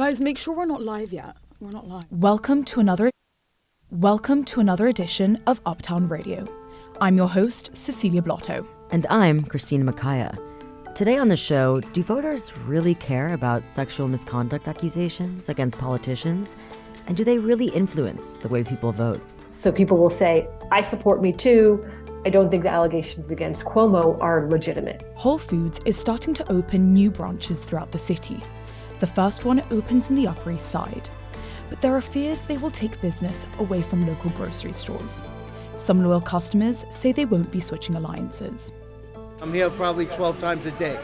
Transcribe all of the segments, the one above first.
Guys, make sure we're not live yet. We're not live. Welcome to another edition of Uptown Radio. I'm your host, Cecilia Blotto. And I'm Christina Makaya. Today on the show, do voters really care about sexual misconduct accusations against politicians? And do they really influence the way people vote? So people will say, I support Me Too. I don't think the allegations against Cuomo are legitimate. Whole Foods is starting to open new branches throughout the city. The first one opens in the Upper East Side. But there are fears they will take business away from local grocery stores. Some loyal customers say they won't be switching alliances. I'm here probably 12 times a day.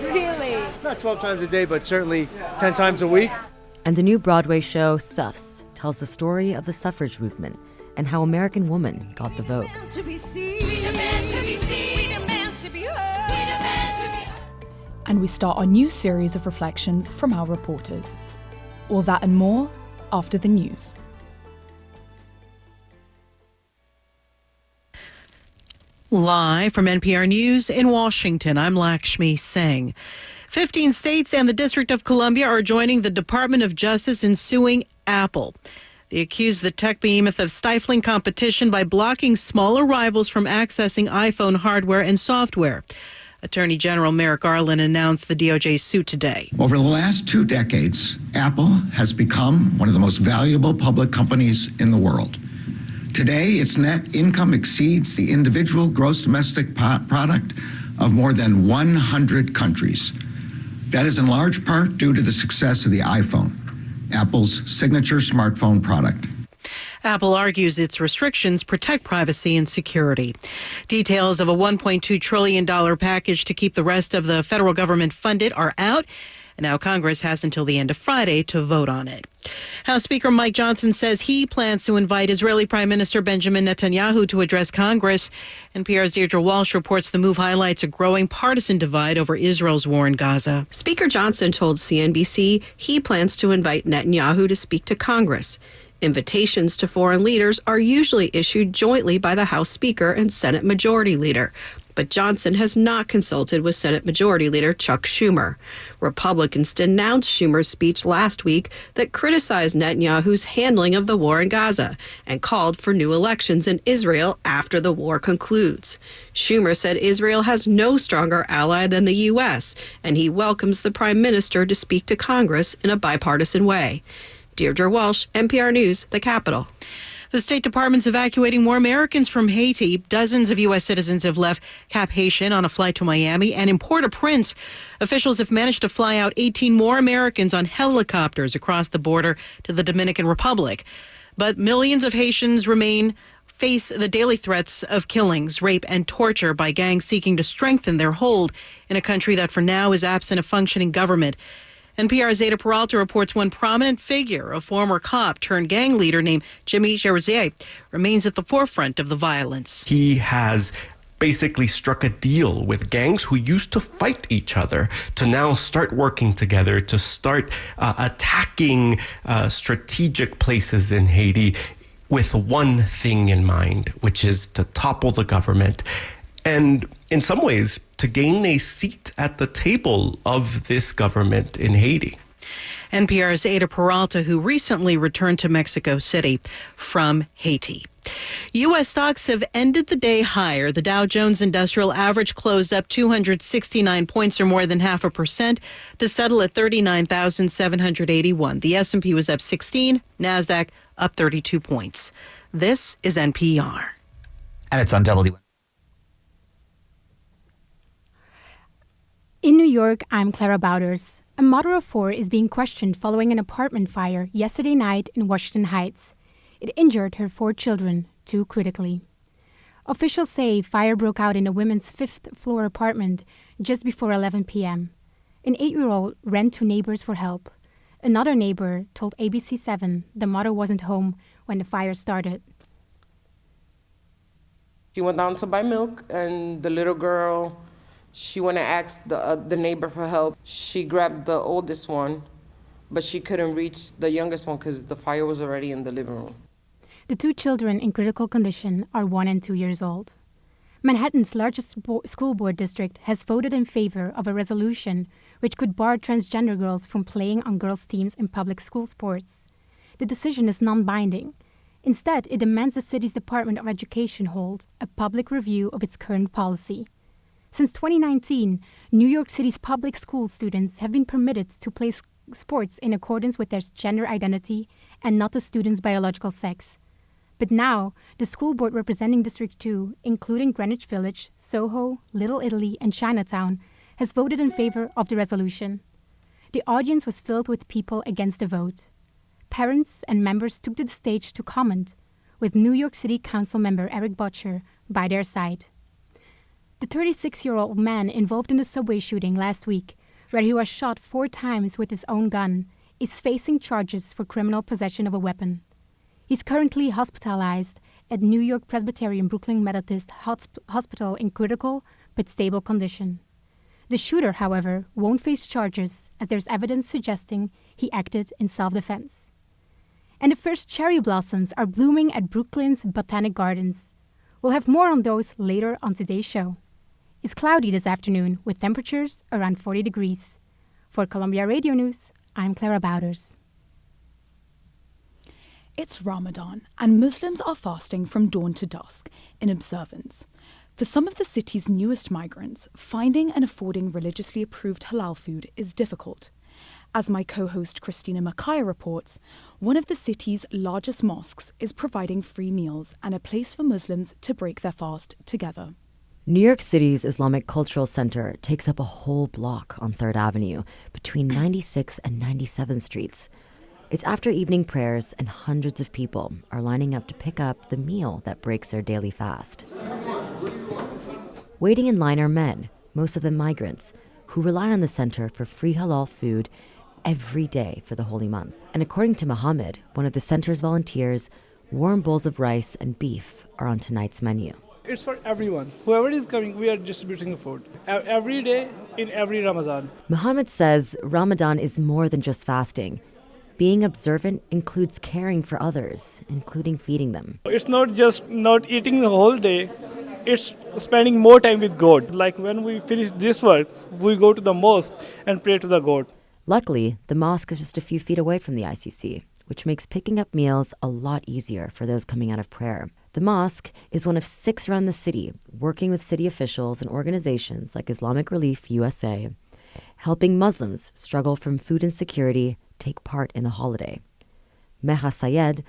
Really? Not 12 times a day, but certainly 10 times a week. And the new Broadway show, Suffs, tells the story of the suffrage movement and how American women got the vote. And we start our new series of reflections from our reporters. All that and more after the news. Live from NPR News in Washington, I'm Lakshmi Singh. 15 states and the District of Columbia are joining the Department of Justice in suing Apple. They accuse the tech behemoth of stifling competition by blocking smaller rivals from accessing iPhone hardware and software. Attorney General Merrick Garland announced the DOJ's suit today. Over the last 2 decades, Apple has become one of the most valuable public companies in the world. Today, its net income exceeds the individual gross domestic product of more than 100 countries. That is in large part due to the success of the iPhone, Apple's signature smartphone product. Apple argues its restrictions protect privacy and security. Details of a $1.2 trillion package to keep the rest of the federal government funded are out. And now Congress has until the end of Friday to vote on it. House Speaker Mike Johnson says he plans to invite Israeli Prime Minister Benjamin Netanyahu to address Congress. NPR's Deirdre Walsh reports the move highlights a growing partisan divide over Israel's war in Gaza. Speaker Johnson told CNBC he plans to invite Netanyahu to speak to Congress. Invitations to foreign leaders are usually issued jointly by the House Speaker and Senate Majority Leader. But Johnson has not consulted with Senate Majority Leader Chuck Schumer. Republicans denounced Schumer's speech last week that criticized Netanyahu's handling of the war in Gaza and called for new elections in Israel after the war concludes. Schumer said Israel has no stronger ally than the U.S., and he welcomes the Prime Minister to speak to Congress in a bipartisan way. Deirdre Walsh, NPR News, the Capitol. The State Department's evacuating more Americans from Haiti. Dozens of U.S. citizens have left Cap Haitien on a flight to Miami, and in Port-au-Prince, officials have managed to fly out 18 more Americans on helicopters across the border to the Dominican Republic. But millions of Haitians face the daily threats of killings, rape, and torture by gangs seeking to strengthen their hold in a country that for now is absent a functioning government. NPR's Zeta Peralta reports one prominent figure, a former cop turned gang leader named Jimmy Jerzy, remains at the forefront of the violence. He has basically struck a deal with gangs who used to fight each other to now start working together, to start attacking strategic places in Haiti with one thing in mind, which is to topple the government. And in some ways, to gain a seat at the table of this government in Haiti. NPR's Ada Peralta, who recently returned to Mexico City from Haiti. U.S. stocks have ended the day higher. The Dow Jones Industrial Average closed up 269 points, or more than 0.5%, to settle at 39,781. The S&P was up 16, NASDAQ up 32 points. This is NPR. And it's on W. In New York, I'm Clara Bowders. A mother of 4 is being questioned following an apartment fire yesterday night in Washington Heights. It injured her 4 children, 2 critically. Officials say fire broke out in a women's 5th-floor apartment just before 11 p.m. An 8-year-old ran to neighbors for help. Another neighbor told ABC7 the mother wasn't home when the fire started. She went down to buy milk, and the little girl, she went and asked the neighbor for help. She grabbed the oldest one, but she couldn't reach the youngest one because the fire was already in the living room. The 2 children in critical condition are 1 and 2 years old. Manhattan's largest school board district has voted in favor of a resolution which could bar transgender girls from playing on girls' teams in public school sports. The decision is non-binding. Instead, it demands the city's Department of Education hold a public review of its current policy. Since 2019, New York City's public school students have been permitted to play sports in accordance with their gender identity and not the student's biological sex. But now, the school board representing District 2, including Greenwich Village, Soho, Little Italy, and Chinatown, has voted in favor of the resolution. The audience was filled with people against the vote. Parents and members took to the stage to comment, with New York City Council member Eric Butcher by their side. The 36-year-old man involved in the subway shooting last week, where he was shot 4 times with his own gun, is facing charges for criminal possession of a weapon. He's currently hospitalized at New York Presbyterian Brooklyn Methodist Hospital in critical but stable condition. The shooter, however, won't face charges as there's evidence suggesting he acted in self-defense. And the first cherry blossoms are blooming at Brooklyn's Botanic Gardens. We'll have more on those later on today's show. It's cloudy this afternoon with temperatures around 40 degrees. For Columbia Radio News, I'm Clara Bowders. It's Ramadan, and Muslims are fasting from dawn to dusk in observance. For some of the city's newest migrants, finding and affording religiously approved halal food is difficult. As my co-host Christina Makaya reports, one of the city's largest mosques is providing free meals and a place for Muslims to break their fast together. New York City's Islamic Cultural Center takes up a whole block on 3rd Avenue between 96th and 97th Streets. It's after evening prayers and hundreds of people are lining up to pick up the meal that breaks their daily fast. Waiting in line are men, most of them migrants, who rely on the center for free halal food every day for the holy month. And according to Mohammed, one of the center's volunteers, warm bowls of rice and beef are on tonight's menu. It's for everyone. Whoever is coming, we are distributing food. Every day, in every Ramadan. Mohammed says Ramadan is more than just fasting. Being observant includes caring for others, including feeding them. It's not just not eating the whole day, it's spending more time with God. Like when we finish this work, we go to the mosque and pray to the God. Luckily, the mosque is just a few feet away from the ICC, which makes picking up meals a lot easier for those coming out of prayer. The mosque is one of 6 around the city, working with city officials and organizations like Islamic Relief USA, helping Muslims struggle from food insecurity take part in the holiday. Meha Sayed,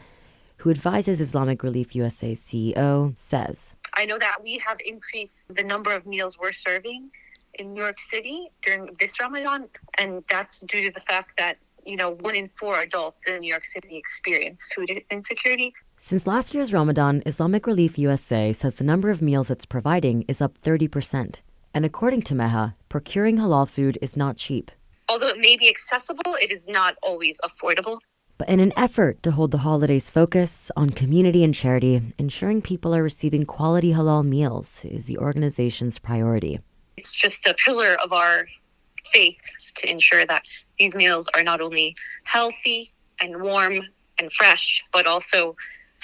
who advises Islamic Relief USA's CEO, says, I know that we have increased the number of meals we're serving in New York City during this Ramadan, and that's due to the fact that, 1 in 4 adults in New York City experience food insecurity. Since last year's Ramadan, Islamic Relief USA says the number of meals it's providing is up 30%. And according to Meha, procuring halal food is not cheap. Although it may be accessible, it is not always affordable. But in an effort to hold the holiday's focus on community and charity, ensuring people are receiving quality halal meals is the organization's priority. It's just a pillar of our faith to ensure that these meals are not only healthy and warm and fresh, but also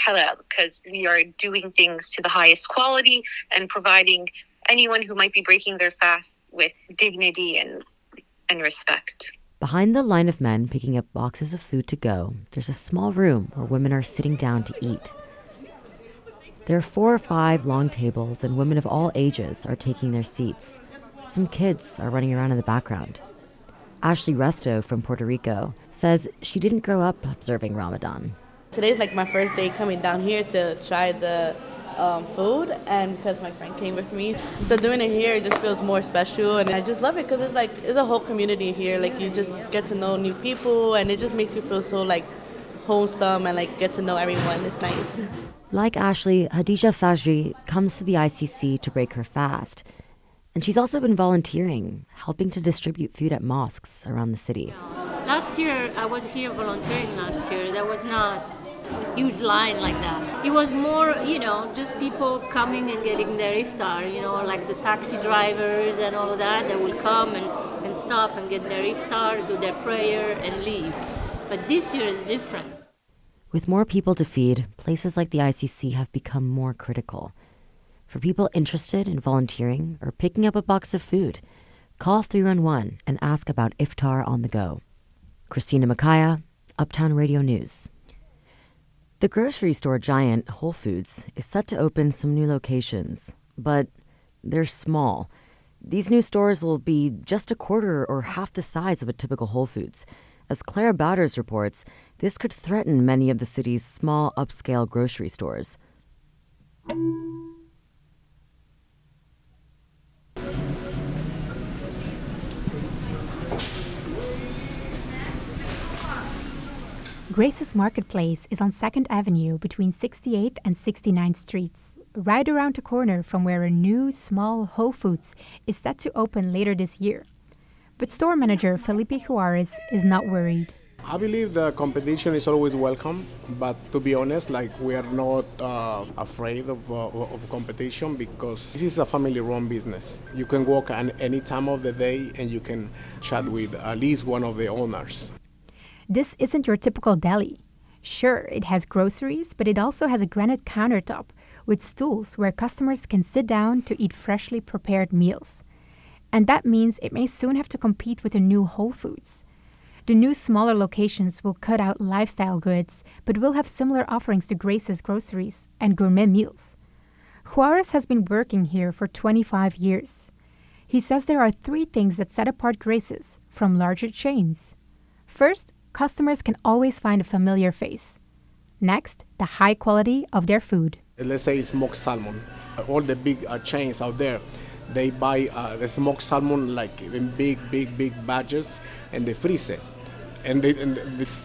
halal, because we are doing things to the highest quality and providing anyone who might be breaking their fast with dignity and respect. Behind the line of men picking up boxes of food to go, there's a small room where women are sitting down to eat. There are 4 or 5 long tables, and women of all ages are taking their seats. Some kids are running around in the background. Ashley Resto from Puerto Rico says she didn't grow up observing Ramadan. Today's like my first day coming down here to try the food, and because my friend came with me. So doing it here, it just feels more special, and I just love it because it's a whole community here. Like you just get to know new people, and it just makes you feel so like wholesome and like get to know everyone. It's nice. Like Ashley, Hadija Fajri comes to the ICC to break her fast. And she's also been volunteering, helping to distribute food at mosques around the city. Last year, I was here volunteering last year. There was not a huge line like that. It was more, just people coming and getting their iftar, like the taxi drivers and all of that. They will come and stop and get their iftar, do their prayer and leave. But this year is different. With more people to feed, places like the ICC have become more critical. For people interested in volunteering or picking up a box of food, Call 311 and ask about iftar on the go. Christina Makaya, Uptown Radio News. The grocery store giant Whole Foods is set to open some new locations, but they're small. These new stores will be just a quarter or half the size of a typical Whole Foods. As Clara Bowders reports, this could threaten many of the city's small upscale grocery stores. Grace's Marketplace is on 2nd Avenue between 68th and 69th Streets, right around the corner from where a new small Whole Foods is set to open later this year. But store manager Felipe Juarez is not worried. I believe the competition is always welcome, but to be honest, we are not afraid of competition because this is a family-run business. You can walk at any time of the day and you can chat with at least one of the owners. This isn't your typical deli. Sure, it has groceries, but it also has a granite countertop with stools where customers can sit down to eat freshly prepared meals. And that means it may soon have to compete with the new Whole Foods. The new smaller locations will cut out lifestyle goods, but will have similar offerings to Grace's groceries and gourmet meals. Juarez has been working here for 25 years. He says there are 3 things that set apart Grace's from larger chains. First, customers can always find a familiar face. Next, the high quality of their food. Let's say smoked salmon. All the big chains out there, they buy the smoked salmon in big batches and they freeze it. And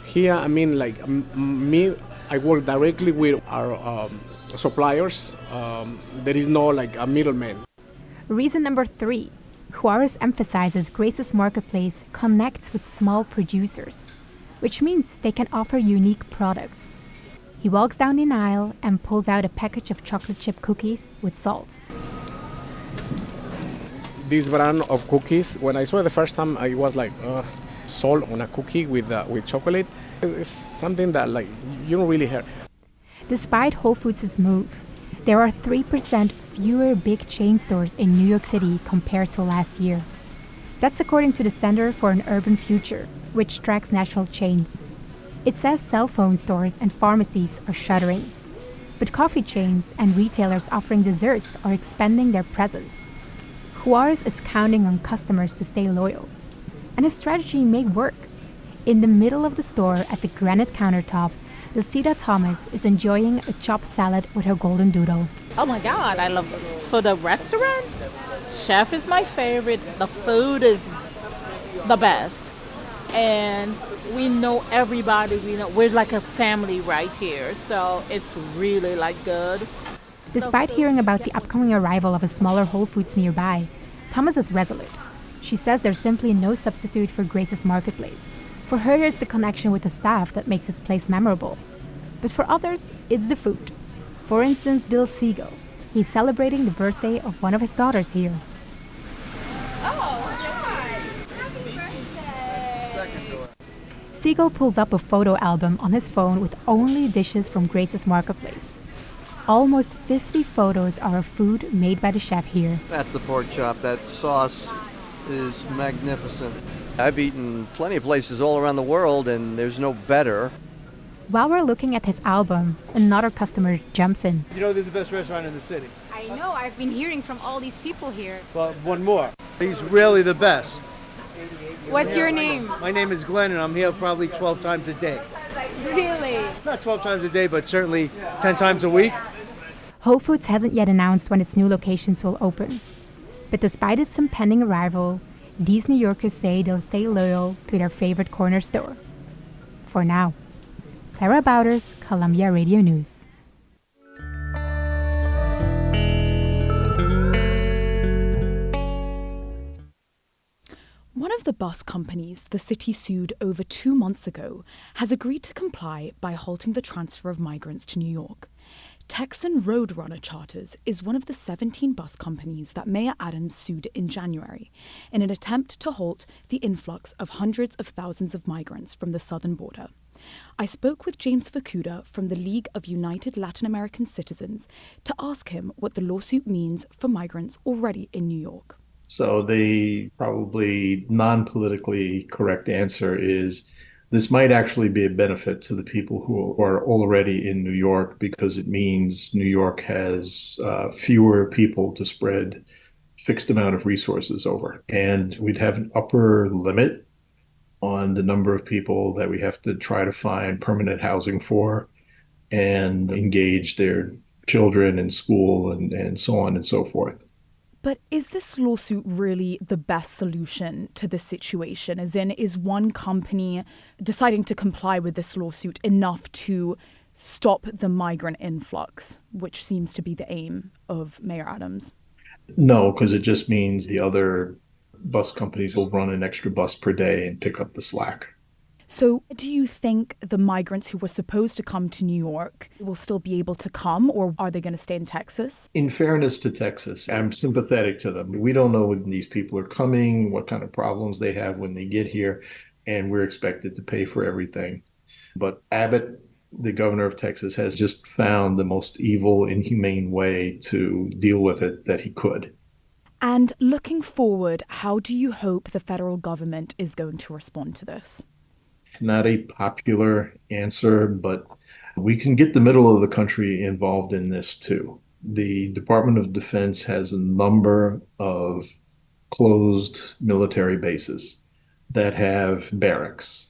here, me, I work directly with our suppliers. There is no a middleman. Reason number 3, Juarez emphasizes Grace's Marketplace connects with small producers, which means they can offer unique products. He walks down the aisle and pulls out a package of chocolate chip cookies with salt. This brand of cookies, when I saw it the first time, I was like, salt on a cookie with chocolate. It's something that you don't really hear. Despite Whole Foods' move, there are 3% fewer big chain stores in New York City compared to last year. That's according to the Center for an Urban Future, which tracks national chains. It says cell phone stores and pharmacies are shuttering, but coffee chains and retailers offering desserts are expanding their presence. Juarez is counting on customers to stay loyal, and his strategy may work. In the middle of the store at the granite countertop, Lucida Thomas is enjoying a chopped salad with her golden doodle. Oh my God, I love it. For the restaurant, chef is my favorite. The food is the best. And we know everybody. We're like a family right here. So it's really good. Despite hearing about the upcoming arrival of a smaller Whole Foods nearby, Thomas is resolute. She says there's simply no substitute for Grace's Marketplace. For her, it's the connection with the staff that makes this place memorable. But for others, it's the food. For instance, Bill Siegel. He's celebrating the birthday of one of his daughters here. Oh, hi! Happy birthday! Siegel pulls up a photo album on his phone with only dishes from Grace's Marketplace. Almost 50 photos are of food made by the chef here. That's the pork chop. That sauce is magnificent. I've eaten plenty of places all around the world, and there's no better. While we're looking at his album, another customer jumps in. You know this is the best restaurant in the city. I know, I've been hearing from all these people here. Well, one more. He's really the best. What's your name? My name is Glenn, and I'm here probably 12 times a day. Really? Not 12 times a day, but certainly 10 times a week. Whole Foods hasn't yet announced when its new locations will open. But despite its impending arrival, these New Yorkers say they'll stay loyal to their favorite corner store. For now. Clara Bowders, Columbia Radio News. One of the bus companies the city sued over 2 months ago has agreed to comply by halting the transfer of migrants to New York. Texan Roadrunner Charters is one of the 17 bus companies that Mayor Adams sued in January in an attempt to halt the influx of hundreds of thousands of migrants from the southern border. I spoke with James Fukuda from the League of United Latin American Citizens to ask him what the lawsuit means for migrants already in New York. So the probably non-politically correct answer is this might actually be a benefit to the people who are already in New York because it means New York has fewer people to spread fixed amount of resources over. And we'd have an upper limit on the number of people that we have to try to find permanent housing for and engage their children in school and so on and so forth. But is this lawsuit really the best solution to this situation? As in, is one company deciding to comply with this lawsuit enough to stop the migrant influx, which seems to be the aim of Mayor Adams? No, because it just means the other bus companies will run an extra bus per day and pick up the slack. So do you think the migrants who were supposed to come to New York will still be able to come, or are they going to stay in Texas? In fairness to Texas, I'm sympathetic to them. We don't know when these people are coming, what kind of problems they have when they get here, and we're expected to pay for everything. But Abbott, the governor of Texas, has just found the most evil, inhumane way to deal with it that he could. And looking forward, how do you hope the federal government is going to respond to this? Not a popular answer, but we can get the middle of the country involved in this too. The Department of Defense has a number of closed military bases that have barracks.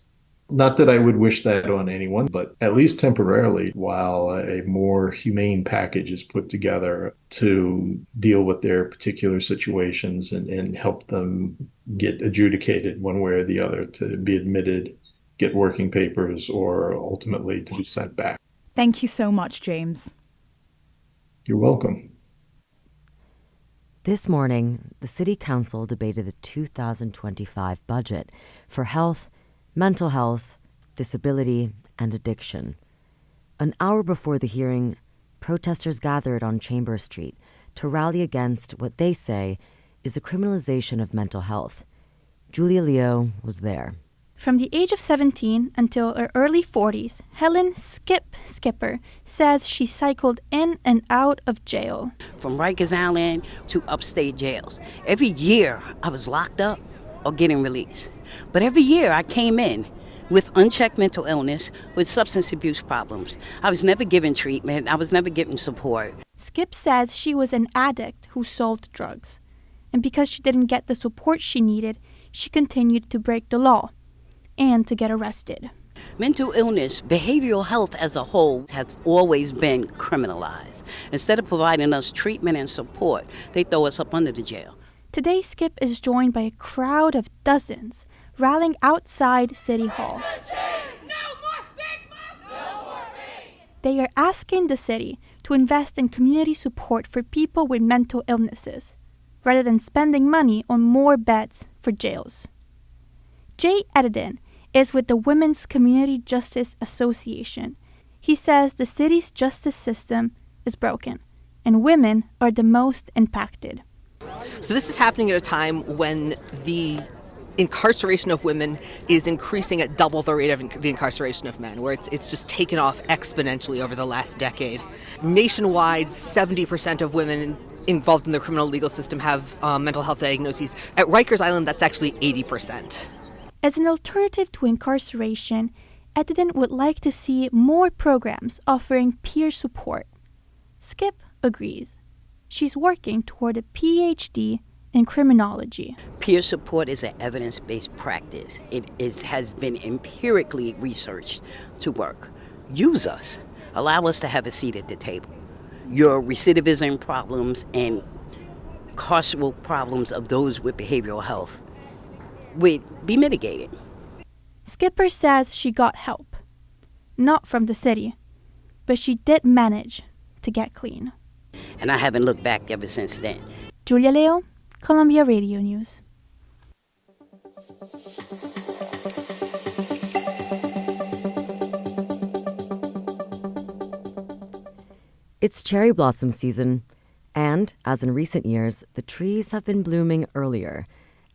Not that I would wish that on anyone, but at least temporarily, while a more humane package is put together to deal with their particular situations and help them get adjudicated one way or the other, to be admitted, get working papers, or ultimately to be sent back. Thank you so much, James. You're welcome. This morning, the City Council debated the 2025 budget for health, mental health, disability, and addiction. An hour before the hearing, protesters gathered on Chambers Street to rally against what they say is the criminalization of mental health. Julia Leo was there. From the age of 17 until her early 40s, Helen Skipper says she cycled in and out of jail. From Rikers Island to upstate jails. Every year I was locked up or getting released. But every year I came in with unchecked mental illness, with substance abuse problems. I was never given treatment. I was never given support. Skip says she was an addict who sold drugs. And because she didn't get the support she needed, she continued to break the law and to get arrested. Mental illness, behavioral health as a whole, has always been criminalized. Instead of providing us treatment and support, they throw us up under the jail. Today, Skip is joined by a crowd of dozens rallying outside City Hall. They are asking the city to invest in community support for people with mental illnesses, rather than spending money on more beds for jails. Jay Edidin is with the Women's Community Justice Association. He says the city's justice system is broken, and women are the most impacted. So this is happening at a time when the incarceration of women is increasing at double the rate of the incarceration of men, where it's just taken off exponentially over the last decade. Nationwide, 70% of women involved in the criminal legal system have mental health diagnoses. At Rikers Island, that's actually 80%. As an alternative to incarceration, Edidin would like to see more programs offering peer support. Skip agrees. She's working toward a PhD in criminology. Peer support is an evidence-based practice. It has been empirically researched to work. Use us. Allow us to have a seat at the table. Your recidivism problems and carceral problems of those with behavioral health would be mitigated. Skipper says she got help. Not from the city, but she did manage to get clean. And I haven't looked back ever since then. Julia Leo, Columbia Radio News. It's cherry blossom season, and as in recent years, the trees have been blooming earlier,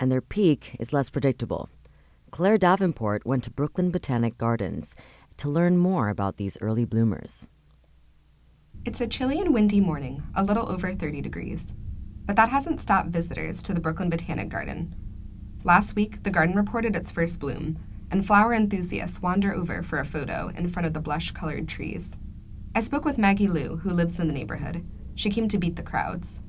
and their peak is less predictable. Claire Davenport went to Brooklyn Botanic Gardens to learn more about these early bloomers. It's a chilly and windy morning, a little over 30 degrees. But that hasn't stopped visitors to the Brooklyn Botanic Garden. Last week, the garden reported its first bloom, and flower enthusiasts wander over for a photo in front of the blush-colored trees. I spoke with Maggie Liu, who lives in the neighborhood. She came to beat the crowds.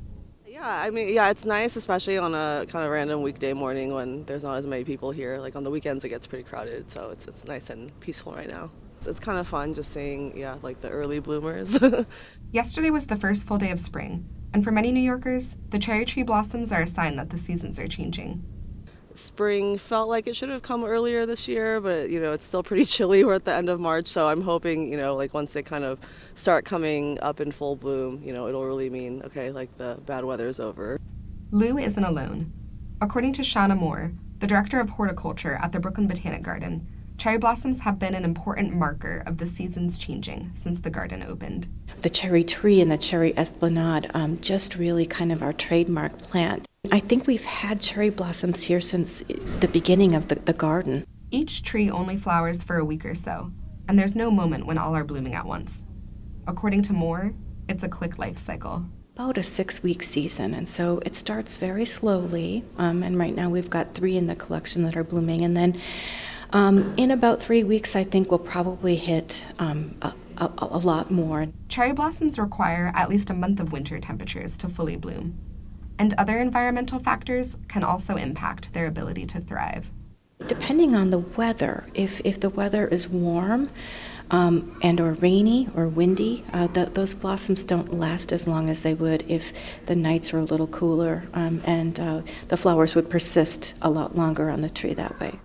Yeah, it's nice, especially on a kind of random weekday morning when there's not as many people here. Like on the weekends, it gets pretty crowded, so it's nice and peaceful right now. It's kind of fun just seeing, like the early bloomers. Yesterday was the first full day of spring, and for many New Yorkers, the cherry tree blossoms are a sign that the seasons are changing. Spring felt like it should have come earlier this year, but it's still pretty chilly. We're at the end of March, so I'm hoping, like once they kind of start coming up in full bloom, it'll really mean, okay, like the bad weather's over. Lou isn't alone. According to Shauna Moore, the director of horticulture at the Brooklyn Botanic Garden, cherry blossoms have been an important marker of the seasons changing since the garden opened. The cherry tree and the cherry esplanade, just really kind of our trademark plant. I think we've had cherry blossoms here since the beginning of the garden. Each tree only flowers for a week or so, and there's no moment when all are blooming at once. According to Moore, it's a quick life cycle. About a 6-week season, and so it starts very slowly, and right now we've got 3 in the collection that are blooming, and then in about 3 weeks I think we'll probably hit a lot more. Cherry blossoms require at least a month of winter temperatures to fully bloom. And other environmental factors can also impact their ability to thrive. Depending on the weather, if the weather is warm and or rainy or windy, those blossoms don't last as long as they would if the nights are a little cooler, and the flowers would persist a lot longer on the tree that way.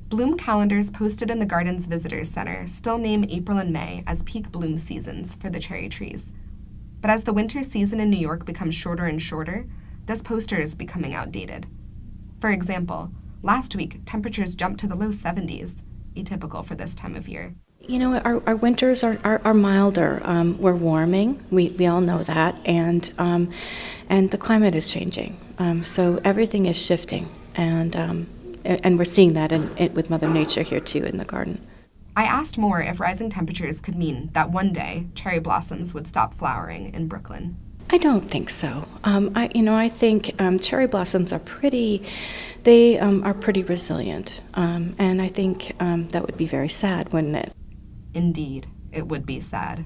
Bloom calendars posted in the garden's visitors center still name April and May as peak bloom seasons for the cherry trees. But as the winter season in New York becomes shorter and shorter, this poster is becoming outdated. For example, last week, temperatures jumped to the low 70s, atypical for this time of year. Our winters are milder. We're warming. We all know that, and the climate is changing. So everything is shifting, and we're seeing that with Mother Nature here too in the garden. I asked Moore if rising temperatures could mean that one day cherry blossoms would stop flowering in Brooklyn. I don't think so. I think cherry blossoms are pretty resilient, and I think that would be very sad, wouldn't it? Indeed, it would be sad.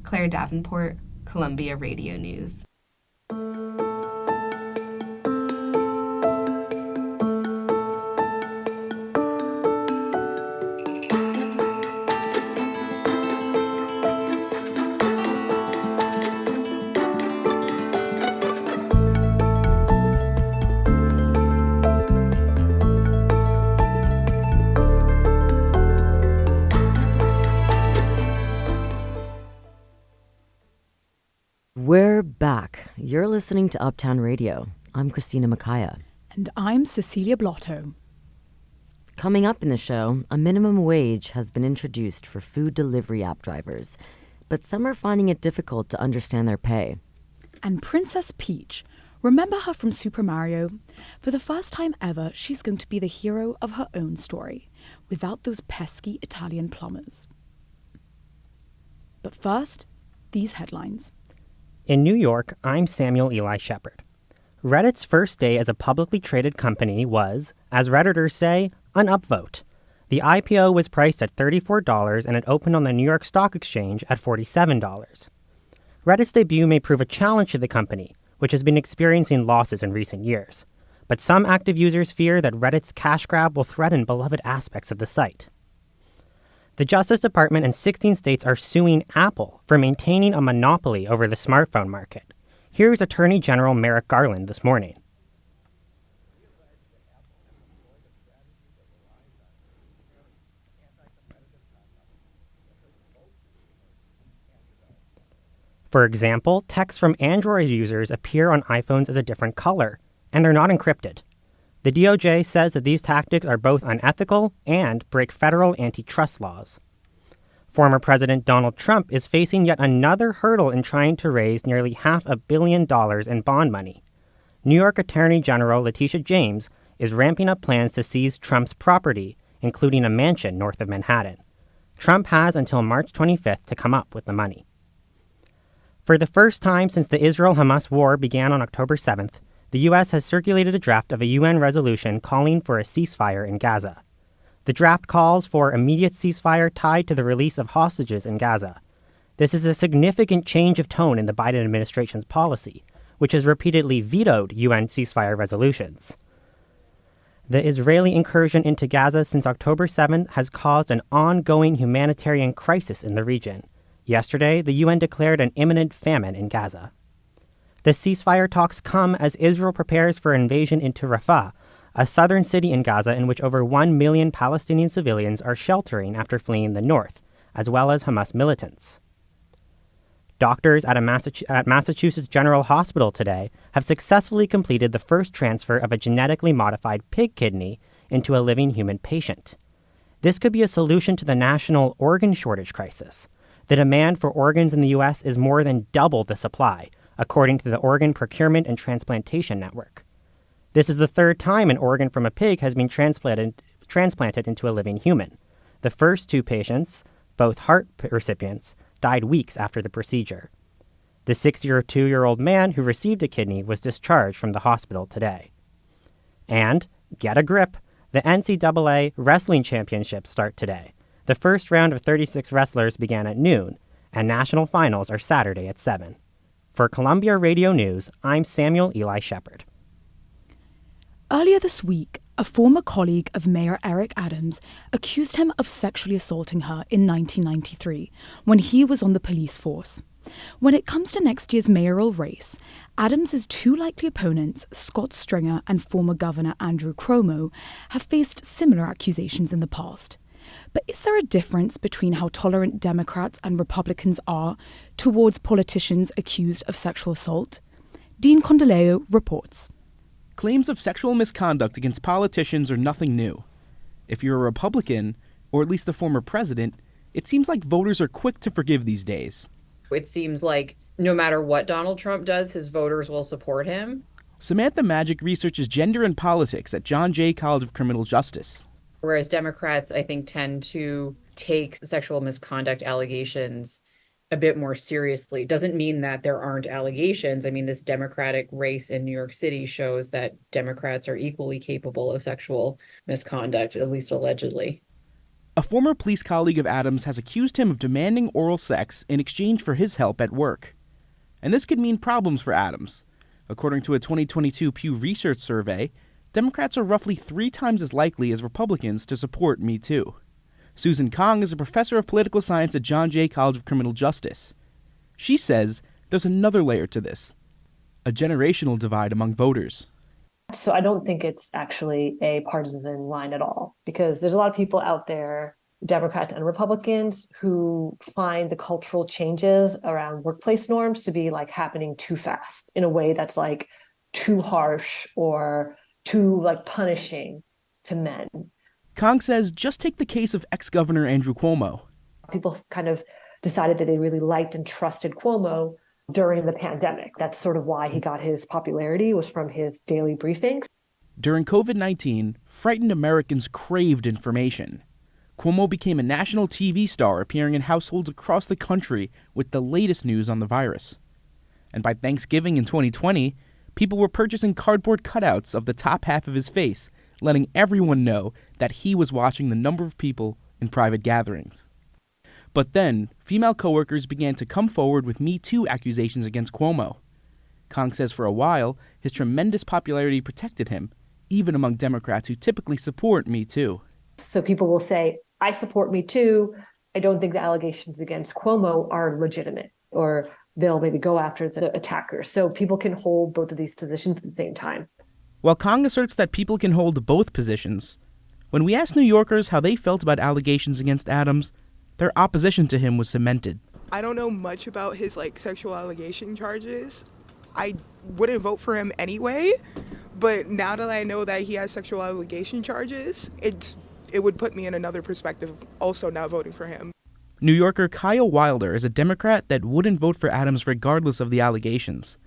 Claire Davenport, Columbia Radio News. We're back. You're listening to Uptown Radio. I'm Christina Makaya. And I'm Cecilia Blotto. Coming up in the show, a minimum wage has been introduced for food delivery app drivers, but some are finding it difficult to understand their pay. And Princess Peach, remember her from Super Mario? For the first time ever, she's going to be the hero of her own story, without those pesky Italian plumbers. But first, these headlines. In New York, I'm Samuel Eli Shepard. Reddit's first day as a publicly traded company was, as Redditors say, an upvote. The IPO was priced at $34 and it opened on the New York Stock Exchange at $47. Reddit's debut may prove a challenge to the company, which has been experiencing losses in recent years. But some active users fear that Reddit's cash grab will threaten beloved aspects of the site. The Justice Department and 16 states are suing Apple for maintaining a monopoly over the smartphone market. Here's Attorney General Merrick Garland this morning. For example, texts from Android users appear on iPhones as a different color, and they're not encrypted. The DOJ says that these tactics are both unethical and break federal antitrust laws. Former President Donald Trump is facing yet another hurdle in trying to raise nearly $500 million in bond money. New York Attorney General Letitia James is ramping up plans to seize Trump's property, including a mansion north of Manhattan. Trump has until March 25th to come up with the money. For the first time since the Israel-Hamas war began on October 7th, the U.S. has circulated a draft of a UN resolution calling for a ceasefire in Gaza. The draft calls for immediate ceasefire tied to the release of hostages in Gaza. This is a significant change of tone in the Biden administration's policy, which has repeatedly vetoed UN ceasefire resolutions. The Israeli incursion into Gaza since October 7th has caused an ongoing humanitarian crisis in the region. Yesterday, the UN declared an imminent famine in Gaza. The ceasefire talks come as Israel prepares for invasion into Rafah, a southern city in Gaza in which over 1 million Palestinian civilians are sheltering after fleeing the north, as well as Hamas militants. Doctors at Massachusetts General Hospital today have successfully completed the first transfer of a genetically modified pig kidney into a living human patient. This could be a solution to the national organ shortage crisis. The demand for organs in the U.S. is more than double the supply, according to the Organ Procurement and Transplantation Network. This is the third time an organ from a pig has been transplanted into a living human. The first two patients, both heart recipients, died weeks after the procedure. The 62-year-old man who received a kidney was discharged from the hospital today. And, get a grip, the NCAA Wrestling Championships start today. The first round of 36 wrestlers began at noon, and national finals are Saturday at 7. For Columbia Radio News, I'm Samuel Eli Shepherd. Earlier this week, a former colleague of Mayor Eric Adams accused him of sexually assaulting her in 1993 when he was on the police force. When it comes to next year's mayoral race, Adams' two likely opponents, Scott Stringer and former Governor Andrew Cuomo, have faced similar accusations in the past. But is there a difference between how tolerant Democrats and Republicans are towards politicians accused of sexual assault? Dean Condileo reports. Claims of sexual misconduct against politicians are nothing new. If you're a Republican, or at least the former president, it seems like voters are quick to forgive these days. It seems like no matter what Donald Trump does, his voters will support him. Samantha Magic researches gender and politics at John Jay College of Criminal Justice. Whereas Democrats, I think, tend to take sexual misconduct allegations a bit more seriously. Doesn't mean that there aren't allegations. I mean, this Democratic race in New York City shows that Democrats are equally capable of sexual misconduct, at least allegedly. A former police colleague of Adams has accused him of demanding oral sex in exchange for his help at work. And this could mean problems for Adams. According to a 2022 Pew Research survey, Democrats are roughly 3 times as likely as Republicans to support Me Too. Susan Kong is a professor of political science at John Jay College of Criminal Justice. She says there's another layer to this, a generational divide among voters. So I don't think it's actually a partisan line at all, because there's a lot of people out there, Democrats and Republicans, who find the cultural changes around workplace norms to be like happening too fast in a way that's like too harsh or too like punishing to men. Kong says just take the case of ex-Governor Andrew Cuomo. People kind of decided that they really liked and trusted Cuomo during the pandemic. That's sort of why he got his popularity, was from his daily briefings. During COVID-19, frightened Americans craved information. Cuomo became a national TV star, appearing in households across the country with the latest news on the virus. And by Thanksgiving in 2020, people were purchasing cardboard cutouts of the top half of his face, letting everyone know that he was watching the number of people in private gatherings. But then, female coworkers began to come forward with Me Too accusations against Cuomo. Kong says for a while, his tremendous popularity protected him, even among Democrats who typically support Me Too. So people will say, I support Me Too. I don't think the allegations against Cuomo are legitimate, or they'll maybe go after the attacker. So people can hold both of these positions at the same time. While Kong asserts that people can hold both positions, when we asked New Yorkers how they felt about allegations against Adams, their opposition to him was cemented. I don't know much about his sexual allegation charges. I wouldn't vote for him anyway, but now that I know that he has sexual allegation charges, it would put me in another perspective of also not voting for him. New Yorker Kyle Wilder is a Democrat that wouldn't vote for Adams regardless of the allegations.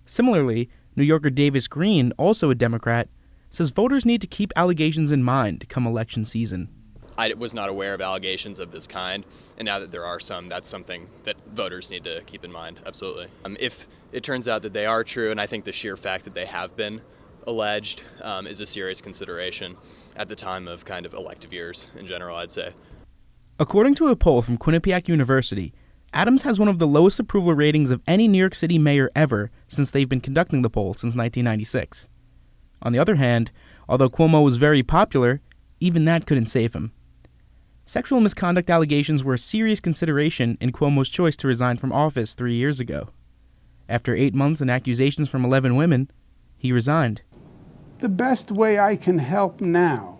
Similarly, New Yorker Davis Green, also a Democrat, says voters need to keep allegations in mind come election season. I was not aware of allegations of this kind, and now that there are some, that's something that voters need to keep in mind, absolutely. If it turns out that they are true, and I think the sheer fact that they have been alleged is a serious consideration at the time of kind of elective years in general, I'd say. According to a poll from Quinnipiac University, Adams has one of the lowest approval ratings of any New York City mayor ever since they've been conducting the poll since 1996. On the other hand, although Cuomo was very popular, even that couldn't save him. Sexual misconduct allegations were a serious consideration in Cuomo's choice to resign from office 3 years ago. After 8 months and accusations from 11 women, he resigned. The best way I can help now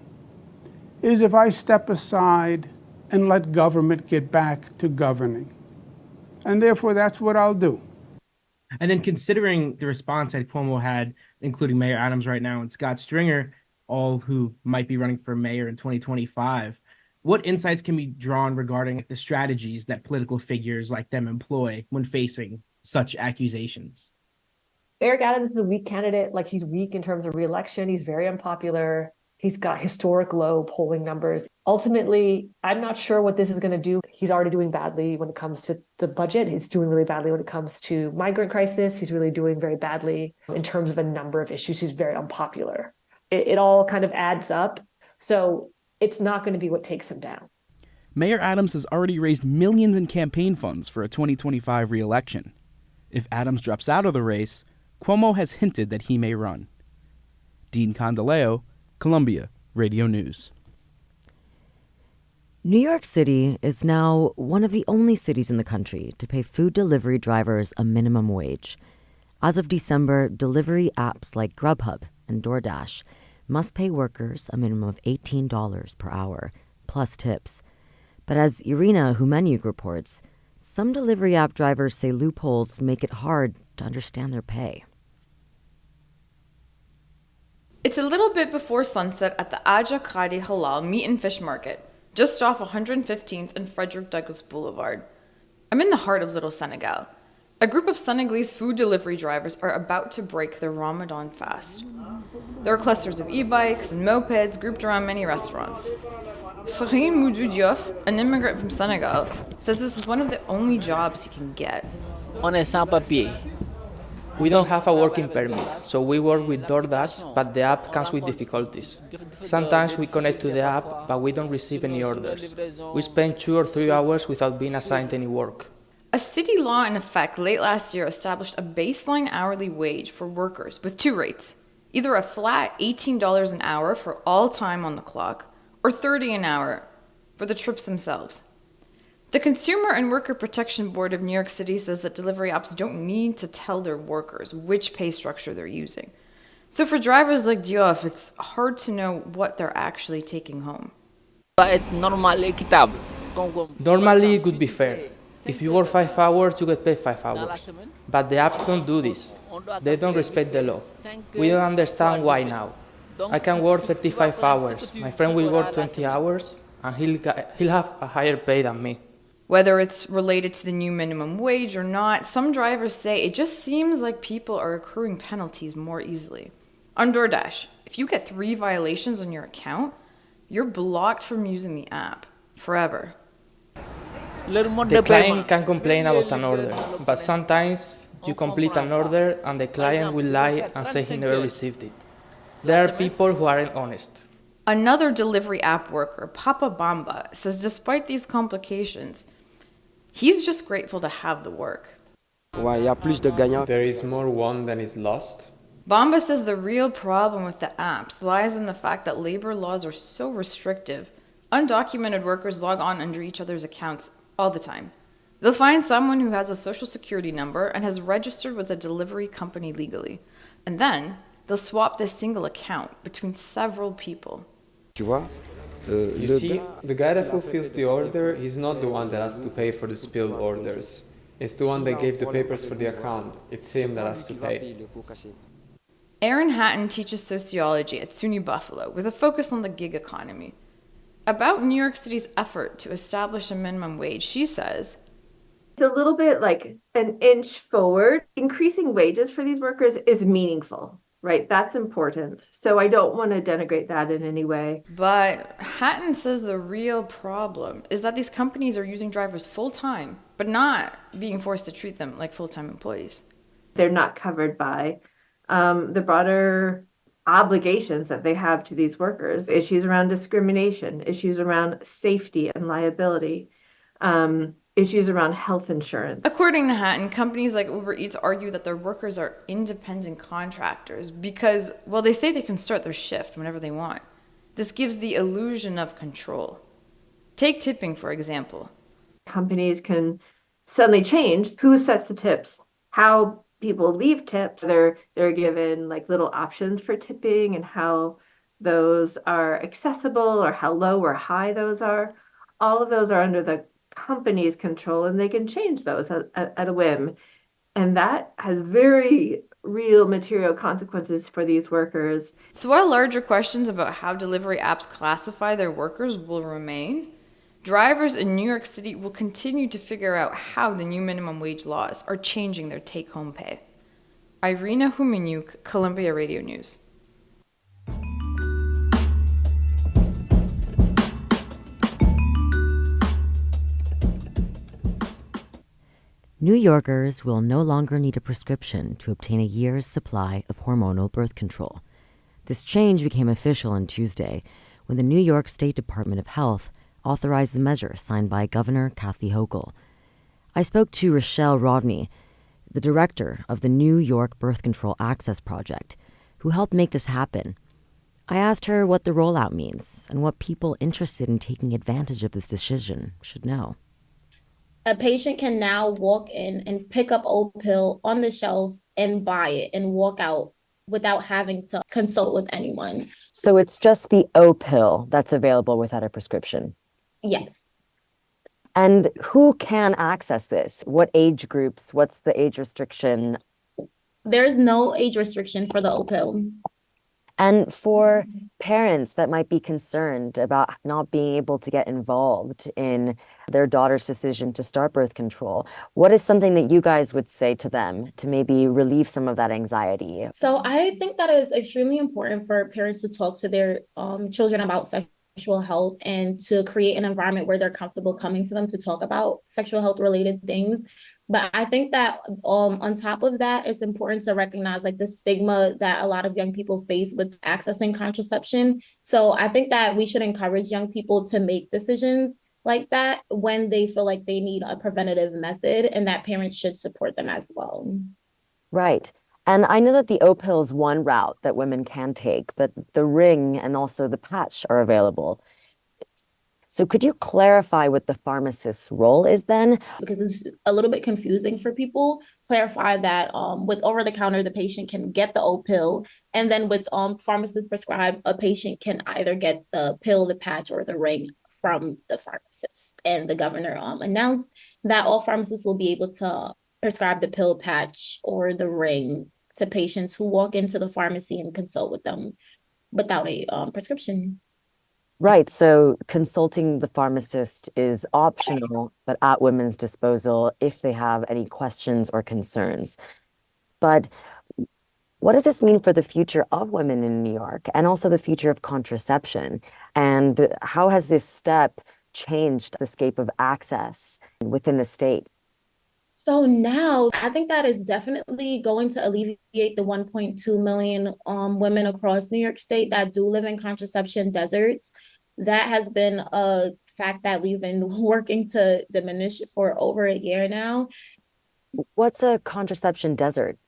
is if I step aside and let government get back to governing. And therefore, that's what I'll do. And then considering the response that Cuomo had, including Mayor Adams right now and Scott Stringer, all who might be running for mayor in 2025, what insights can be drawn regarding the strategies that political figures like them employ when facing such accusations? Eric Adams is a weak candidate. Like, he's weak in terms of re-election. He's very unpopular. He's got historic low polling numbers. Ultimately, I'm not sure what this is going to do. He's already doing badly when it comes to the budget. He's doing really badly when it comes to migrant crisis. He's really doing very badly in terms of a number of issues. He's very unpopular. It all kind of adds up. So it's not going to be what takes him down. Mayor Adams has already raised millions in campaign funds for a 2025 re-election. If Adams drops out of the race, Cuomo has hinted that he may run. Dean Condaleo, Columbia Radio News. New York City is now one of the only cities in the country to pay food delivery drivers a minimum wage. As of December, delivery apps like Grubhub and DoorDash must pay workers a minimum of $18 per hour, plus tips. But as Irina Humeniuk reports, some delivery app drivers say loopholes make it hard to understand their pay. It's a little bit before sunset at the Aja Khadi Halal Meat and Fish Market, just off 115th and Frederick Douglass Boulevard. I'm in the heart of Little Senegal. A group of Senegalese food delivery drivers are about to break their Ramadan fast. There are clusters of e-bikes and mopeds grouped around many restaurants. Sahin Moudou Diouf, an immigrant from Senegal, says this is one of the only jobs he can get. On est sans papier. We don't have a working permit, so we work with DoorDash, but the app comes with difficulties. Sometimes we connect to the app, but we don't receive any orders. We spend 2 or 3 hours without being assigned any work. A city law in effect late last year established a baseline hourly wage for workers with 2 rates, either a flat $18 an hour for all time on the clock, or $30 an hour for the trips themselves. The Consumer and Worker Protection Board of New York City says that delivery apps don't need to tell their workers which pay structure they're using. So for drivers like Diouf, it's hard to know what they're actually taking home. Normally it would be fair. If you work 5 hours, you get paid 5 hours. But the apps don't do this. They don't respect the law. We don't understand why now. I can work 35 hours. My friend will work 20 hours, and he'll have a higher pay than me. Whether it's related to the new minimum wage or not, some drivers say it just seems like people are accruing penalties more easily. On DoorDash, if you get 3 violations on your account, you're blocked from using the app forever. The client can complain about an order, but sometimes you complete an order and the client will lie and say he never received it. There are people who aren't honest. Another delivery app worker, Papa Bamba, says despite these complications, he's just grateful to have the work. There is more won than is lost. Bamba says the real problem with the apps lies in the fact that labor laws are so restrictive. Undocumented workers log on under each other's accounts all the time. They'll find someone who has a social security number and has registered with a delivery company legally. And then they'll swap this single account between several people. You see, the guy that fulfills the order, he's not the one that has to pay for the spilled orders. It's the one that gave the papers for the account. It's him that has to pay. Erin Hatton teaches sociology at SUNY Buffalo with a focus on the gig economy. About New York City's effort to establish a minimum wage, she says, it's a little bit like an inch forward. Increasing wages for these workers is meaningful, right? That's important. So I don't want to denigrate that in any way. But Hatton says the real problem is that these companies are using drivers full-time, but not being forced to treat them like full-time employees. They're not covered by the broader obligations that they have to these workers, issues around discrimination, issues around safety and liability, issues around health insurance. According to Hatton, companies like Uber Eats argue that their workers are independent contractors because, well, they say they can start their shift whenever they want. This gives the illusion of control. Take tipping, for example. Companies can suddenly change who sets the tips, how people leave tips. They're given like little options for tipping and how those are accessible or how low or high those are. All of those are under the company's control, and they can change those at a whim. And that has very real material consequences for these workers. So while larger questions about how delivery apps classify their workers will remain, drivers in New York City will continue to figure out how the new minimum wage laws are changing their take-home pay. Irina Humaniuk, Columbia Radio News. New Yorkers will no longer need a prescription to obtain a year's supply of hormonal birth control. This change became official on Tuesday when the New York State Department of Health authorized the measure signed by Governor Kathy Hochul. I spoke to Rochelle Rodney, the director of the New York Birth Control Access Project, who helped make this happen. I asked her what the rollout means and what people interested in taking advantage of this decision should know. A patient can now walk in and pick up Opill on the shelf and buy it and walk out without having to consult with anyone. So it's just the Opill that's available without a prescription? Yes. And who can access this? What age groups? What's the age restriction? There's no age restriction for the Opill. And for parents that might be concerned about not being able to get involved in their daughter's decision to start birth control, what is something that you guys would say to them to maybe relieve some of that anxiety? So I think that is extremely important for parents to talk to their children about sexual health and to create an environment where they're comfortable coming to them to talk about sexual health related things. But I think that on top of that, it's important to recognize like the stigma that a lot of young people face with accessing contraception. So I think that we should encourage young people to make decisions like that when they feel like they need a preventative method, and that parents should support them as well. Right. And I know that the Opill is one route that women can take, but the ring and also the patch are available. So could you clarify what the pharmacist's role is then? Because it's a little bit confusing for people. Clarify that with over-the-counter, the patient can get the Opill, and then with pharmacist prescribed, a patient can either get the pill, the patch, or the ring from the pharmacist. And the governor announced that all pharmacists will be able to prescribe the pill, patch, or the ring to patients who walk into the pharmacy and consult with them without a prescription. Right. So consulting the pharmacist is optional, but at women's disposal if they have any questions or concerns. But what does this mean for the future of women in New York and also the future of contraception? And how has this step changed the scope of access within the state? So now I think that is definitely going to alleviate the 1.2 million women across New York State that do live in contraception deserts. That has been a fact that we've been working to diminish for over a year now. What's a contraception desert?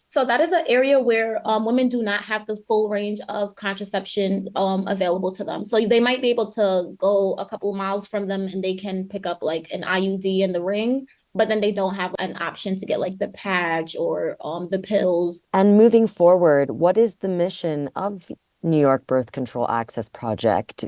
So that is an area where women do not have the full range of contraception available to them. So they might be able to go a couple of miles from them and they can pick up like an IUD and the ring, but then they don't have an option to get like the patch or the pills. And moving forward, what is the mission of New York Birth Control Access Project?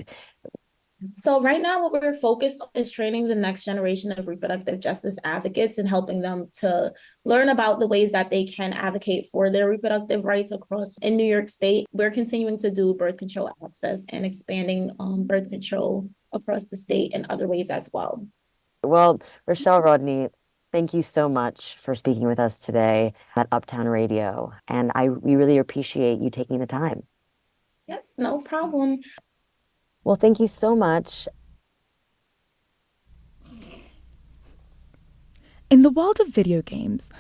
So right now, what we're focused on is training the next generation of reproductive justice advocates and helping them to learn about the ways that they can advocate for their reproductive rights in New York State. We're continuing to do birth control access and expanding birth control across the state in other ways as well. Well, Rochelle Rodney, Thank you so much for speaking with us today at Uptown Radio. And we really appreciate you taking the time. Yes, no problem. Well, thank you so much. In the world of video games,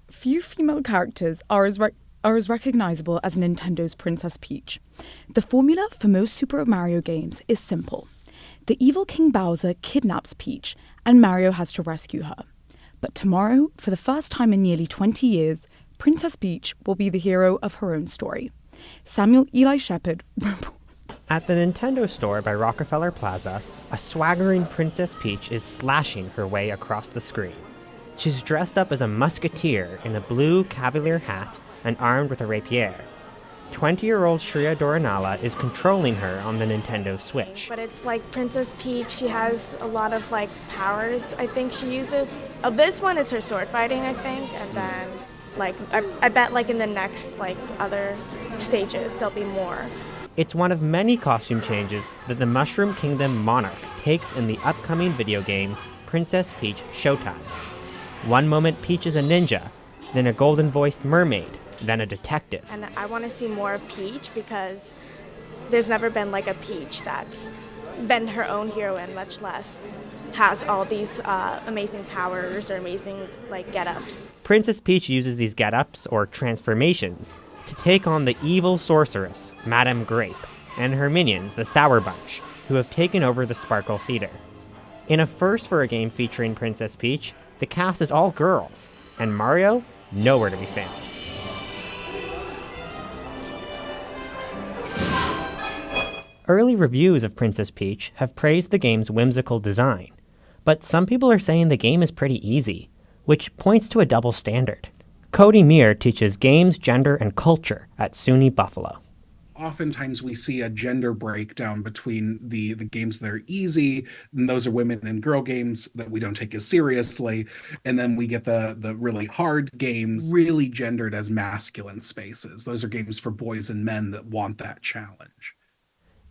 few female characters are as recognizable as Nintendo's Princess Peach. The formula for most Super Mario games is simple. The evil King Bowser kidnaps Peach, and Mario has to rescue her. But tomorrow, for the first time in nearly 20 years, Princess Peach will be the hero of her own story. Samuel Eli Shepherd. At the Nintendo store by Rockefeller Plaza, a swaggering Princess Peach is slashing her way across the screen. She's dressed up as a musketeer in a blue cavalier hat and armed with a rapier. 20-year-old Shreya Doranala is controlling her on the Nintendo Switch. But it's like Princess Peach, she has a lot of powers I think she uses. This one is her sword fighting, I think, and then I bet in the next other stages there'll be more. It's one of many costume changes that the Mushroom Kingdom Monarch takes in the upcoming video game Princess Peach Showtime. One moment Peach is a ninja, then a golden-voiced mermaid, then a detective. And I want to see more of Peach because there's never been a Peach that's been her own hero and much less has all these amazing powers or amazing get-ups. Princess Peach uses these get-ups, or transformations, to take on the evil sorceress, Madame Grape, and her minions, the Sour Bunch, who have taken over the Sparkle Theater. In a first for a game featuring Princess Peach, the cast is all girls, and Mario, nowhere to be found. Early reviews of Princess Peach have praised the game's whimsical design, but some people are saying the game is pretty easy, which points to a double standard. Cody Meir teaches games, gender, and culture at SUNY Buffalo. Oftentimes we see a gender breakdown between the games that are easy, and those are women and girl games that we don't take as seriously, and then we get the really hard games really gendered as masculine spaces. Those are games for boys and men that want that challenge.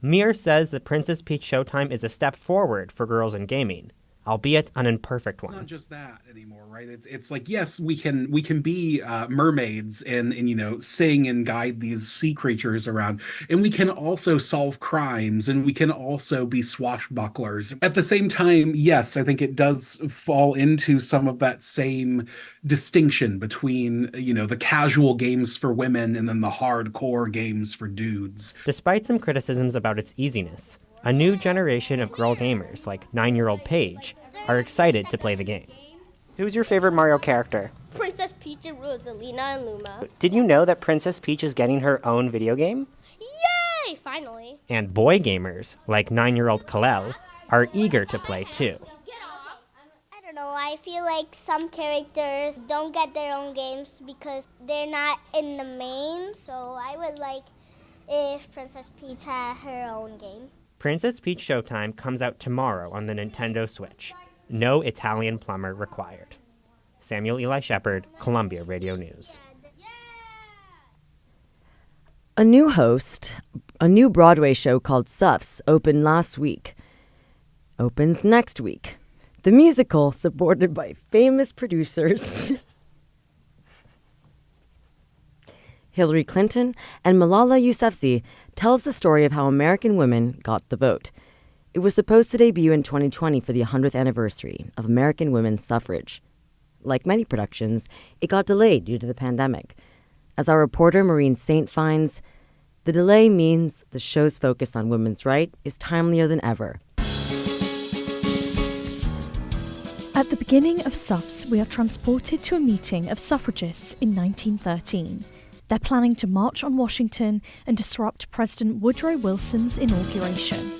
Meir says that Princess Peach Showtime is a step forward for girls in gaming, albeit an imperfect one. It's not just that anymore, right? It's yes, we can be mermaids and sing and guide these sea creatures around, and we can also solve crimes, and we can also be swashbucklers. At the same time, yes, I think it does fall into some of that same distinction between the casual games for women and then the hardcore games for dudes. Despite some criticisms about its easiness, a new generation of girl gamers, like 9-year-old Paige, are excited to play the game. Who's your favorite Mario character? Princess Peach and Rosalina and Luma. Did you know that Princess Peach is getting her own video game? Yay! Finally. And boy gamers, like 9-year-old Kalel, are eager to play too. I don't know, I feel like some characters don't get their own games because they're not in the main, so I would like if Princess Peach had her own game. Princess Peach Showtime comes out tomorrow on the Nintendo Switch. No Italian plumber required. Samuel Eli Shepherd, Columbia Radio News. A new Broadway show called Suffs opened last week. Opens next week. The musical, supported by famous producers Hillary Clinton and Malala Yousafzai, tells the story of how American women got the vote. It was supposed to debut in 2020 for the 100th anniversary of American women's suffrage. Like many productions, it got delayed due to the pandemic. As our reporter Maureen Saint finds, the delay means the show's focus on women's rights is timelier than ever. At the beginning of Suffs, we are transported to a meeting of suffragists in 1913. They're planning to march on Washington and disrupt President Woodrow Wilson's inauguration.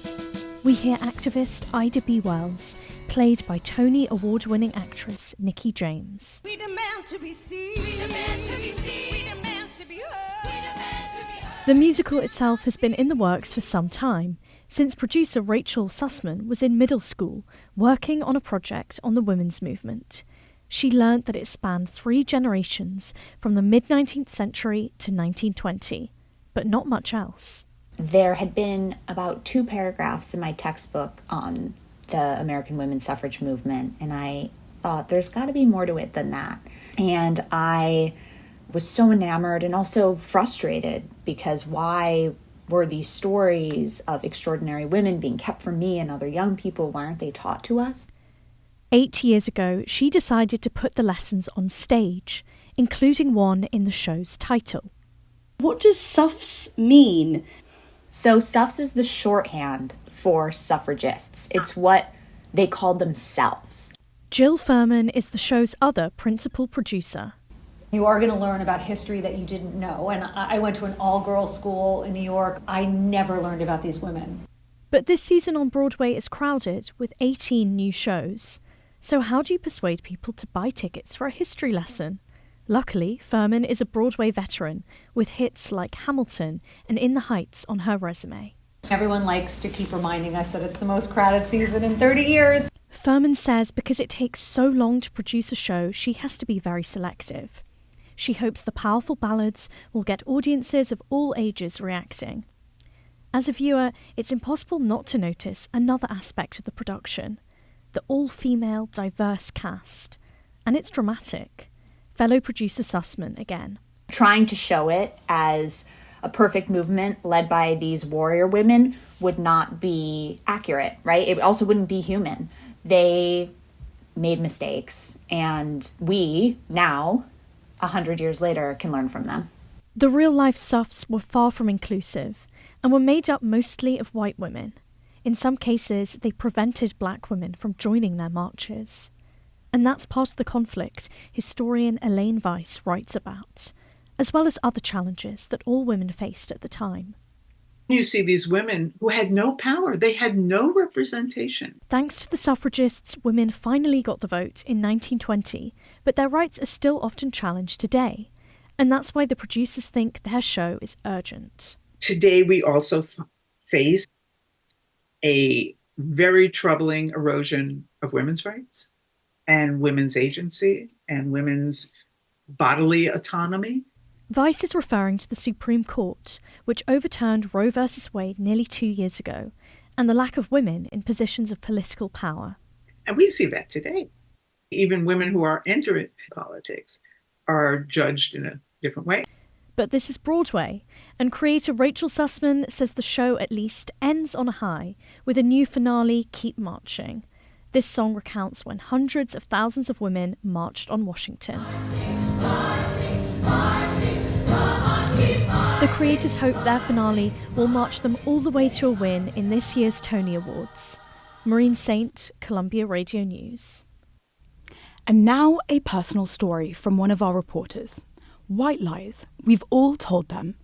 We hear activist Ida B. Wells, played by Tony Award-winning actress Nikki James. We demand to be seen. We demand to be seen. We demand to be heard. We demand to be heard. The musical itself has been in the works for some time, since producer Rachel Sussman was in middle school working on a project on the women's movement. She learned that it spanned 3 generations from the mid-19th century to 1920, but not much else. There had been about 2 paragraphs in my textbook on the American women's suffrage movement, and I thought there's got to be more to it than that. And I was so enamored and also frustrated, because why were these stories of extraordinary women being kept from me and other young people? Why aren't they taught to us? 8 years ago, she decided to put the lessons on stage, including one in the show's title. What does SUFS mean? So SUFS is the shorthand for suffragists. It's what they called themselves. Jill Furman is the show's other principal producer. You are going to learn about history that you didn't know. And I went to an all-girls school in New York. I never learned about these women. But this season on Broadway is crowded with 18 new shows. So how do you persuade people to buy tickets for a history lesson? Luckily, Furman is a Broadway veteran with hits like Hamilton and In the Heights on her resume. Everyone likes to keep reminding us that it's the most crowded season in 30 years. Furman says because it takes so long to produce a show, she has to be very selective. She hopes the powerful ballads will get audiences of all ages reacting. As a viewer, it's impossible not to notice another aspect of the production, the all-female, diverse cast. And it's dramatic. Fellow producer Sussman again. Trying to show it as a perfect movement led by these warrior women would not be accurate, right? It also wouldn't be human. They made mistakes, and we, now, 100 years later, can learn from them. The real-life SUFs were far from inclusive and were made up mostly of white women. In some cases, they prevented black women from joining their marches. And that's part of the conflict historian Elaine Weiss writes about, as well as other challenges that all women faced at the time. You see these women who had no power. They had no representation. Thanks to the suffragists, women finally got the vote in 1920, but their rights are still often challenged today. And that's why the producers think their show is urgent. Today, we also face a very troubling erosion of women's rights and women's agency and women's bodily autonomy. Weiss is referring to the Supreme Court, which overturned Roe v. Wade nearly 2 years ago, and the lack of women in positions of political power. And we see that today. Even women who are entering politics are judged in a different way. But this is Broadway, and creator Rachel Sussman says the show at least ends on a high, with a new finale, Keep Marching. This song recounts when hundreds of thousands of women marched on Washington. The creators hope their finale will march them all the way to a win in this year's Tony Awards. Maureen Saint, Columbia Radio News. And now a personal story from one of our reporters. White lies. We've all told them.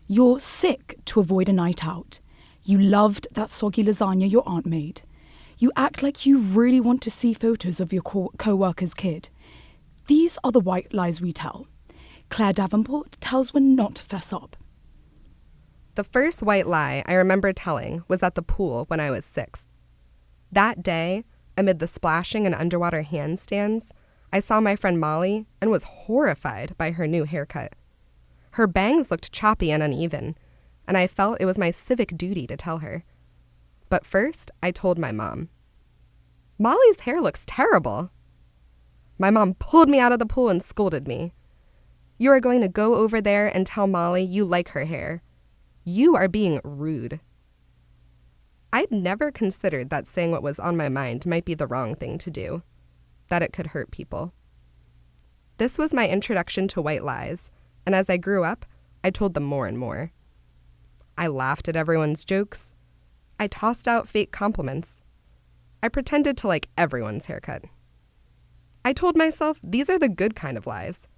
You're sick to avoid a night out. You loved that soggy lasagna your aunt made. You act like you really want to see photos of your co-worker's kid. These are the white lies we tell. Claire Davenport tells when not to fess up. The first white lie I remember telling was at the pool when I was 6. That day, amid the splashing and underwater handstands, I saw my friend Molly and was horrified by her new haircut. Her bangs looked choppy and uneven, and I felt it was my civic duty to tell her. But first, I told my mom. Molly's hair looks terrible. My mom pulled me out of the pool and scolded me. You are going to go over there and tell Molly you like her hair. You are being rude. I'd never considered that saying what was on my mind might be the wrong thing to do, that it could hurt people. This was my introduction to white lies, and as I grew up, I told them more and more. I laughed at everyone's jokes. I tossed out fake compliments. I pretended to like everyone's haircut. I told myself these are the good kind of lies,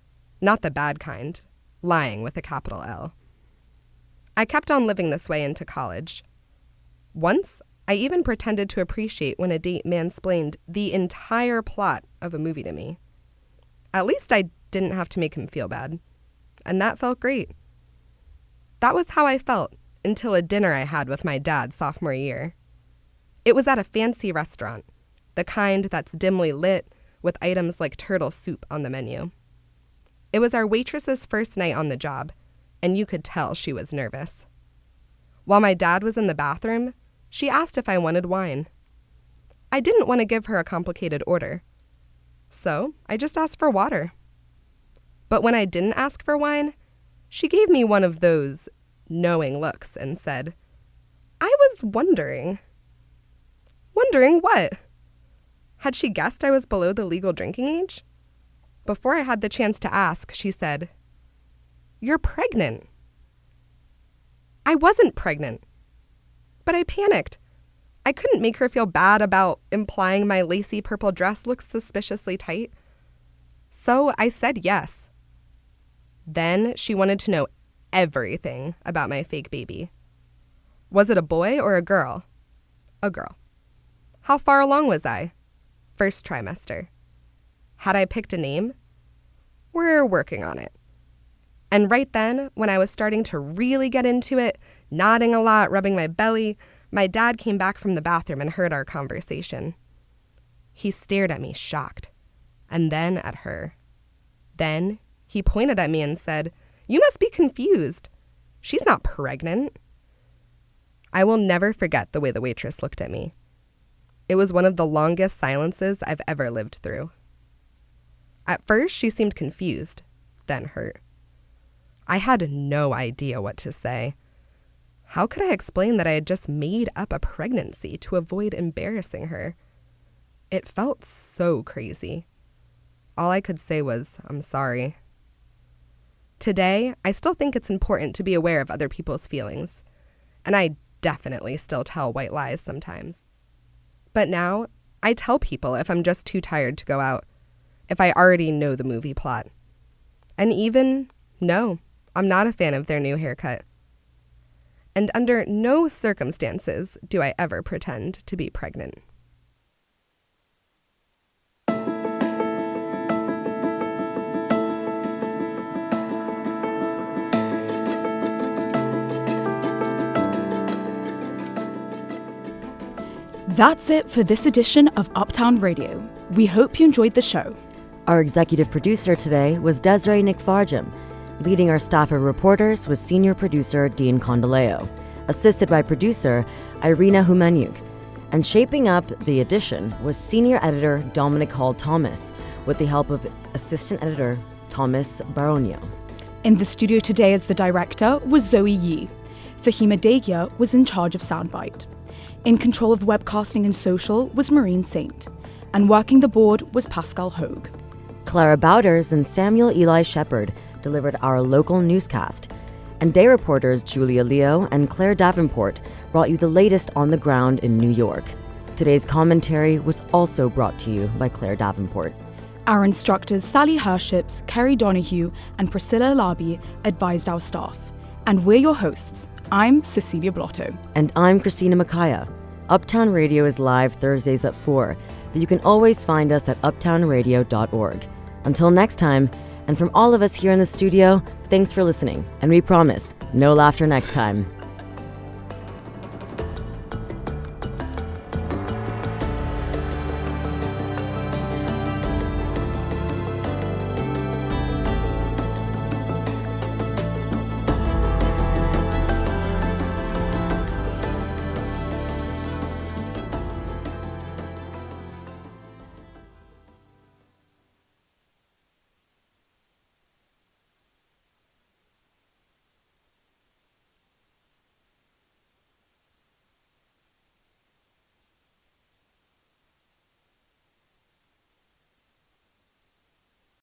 not the bad kind, lying with a capital L. I kept on living this way into college. Once, I even pretended to appreciate when a date mansplained the entire plot of a movie to me. At least I didn't have to make him feel bad, and that felt great. That was how I felt until a dinner I had with my dad sophomore year. It was at a fancy restaurant, the kind that's dimly lit with items like turtle soup on the menu. It was our waitress's first night on the job, and you could tell she was nervous. While my dad was in the bathroom, she asked if I wanted wine. I didn't want to give her a complicated order, so I just asked for water. But when I didn't ask for wine, she gave me one of those knowing looks and said, "I was wondering." Wondering what? Had she guessed I was below the legal drinking age? Before I had the chance to ask, she said, "You're pregnant." I wasn't pregnant, but I panicked. I couldn't make her feel bad about implying my lacy purple dress looked suspiciously tight. So I said yes. Then she wanted to know everything about my fake baby. Was it a boy or a girl? A girl. How far along was I? First trimester. Had I picked a name? We're working on it. And right then, when I was starting to really get into it, nodding a lot, rubbing my belly, my dad came back from the bathroom and heard our conversation. He stared at me, shocked, and then at her. Then he pointed at me and said, "You must be confused. She's not pregnant." I will never forget the way the waitress looked at me. It was one of the longest silences I've ever lived through. At first, she seemed confused, then hurt. I had no idea what to say. How could I explain that I had just made up a pregnancy to avoid embarrassing her? It felt so crazy. All I could say was, "I'm sorry." Today, I still think it's important to be aware of other people's feelings, and I definitely still tell white lies sometimes. But now, I tell people if I'm just too tired to go out, if I already know the movie plot. And even, no, I'm not a fan of their new haircut. And under no circumstances do I ever pretend to be pregnant. That's it for this edition of Uptown Radio. We hope you enjoyed the show. Our executive producer today was Desiree Nick Farjum. Leading our staff of reporters was senior producer Dean Condoleo, assisted by producer Irina Humaniuk. And shaping up the edition was senior editor Dominic Hall-Thomas, with the help of assistant editor Thomas Baronio. In the studio today as the director was Zoe Yee. Fahima Dagia was in charge of Soundbite. In control of webcasting and social was Maureen Saint. And working the board was Pascal Hogue. Clara Bowders and Samuel Eli Shepard delivered our local newscast. And day reporters Julia Leo and Claire Davenport brought you the latest on the ground in New York. Today's commentary was also brought to you by Claire Davenport. Our instructors Sally Herships, Kerry Donahue, and Priscilla Labi advised our staff. And we're your hosts. I'm Cecilia Blotto. And I'm Christina Makaya. Uptown Radio is live Thursdays at 4, but you can always find us at uptownradio.org. Until next time, and from all of us here in the studio, thanks for listening, and we promise, no laughter next time.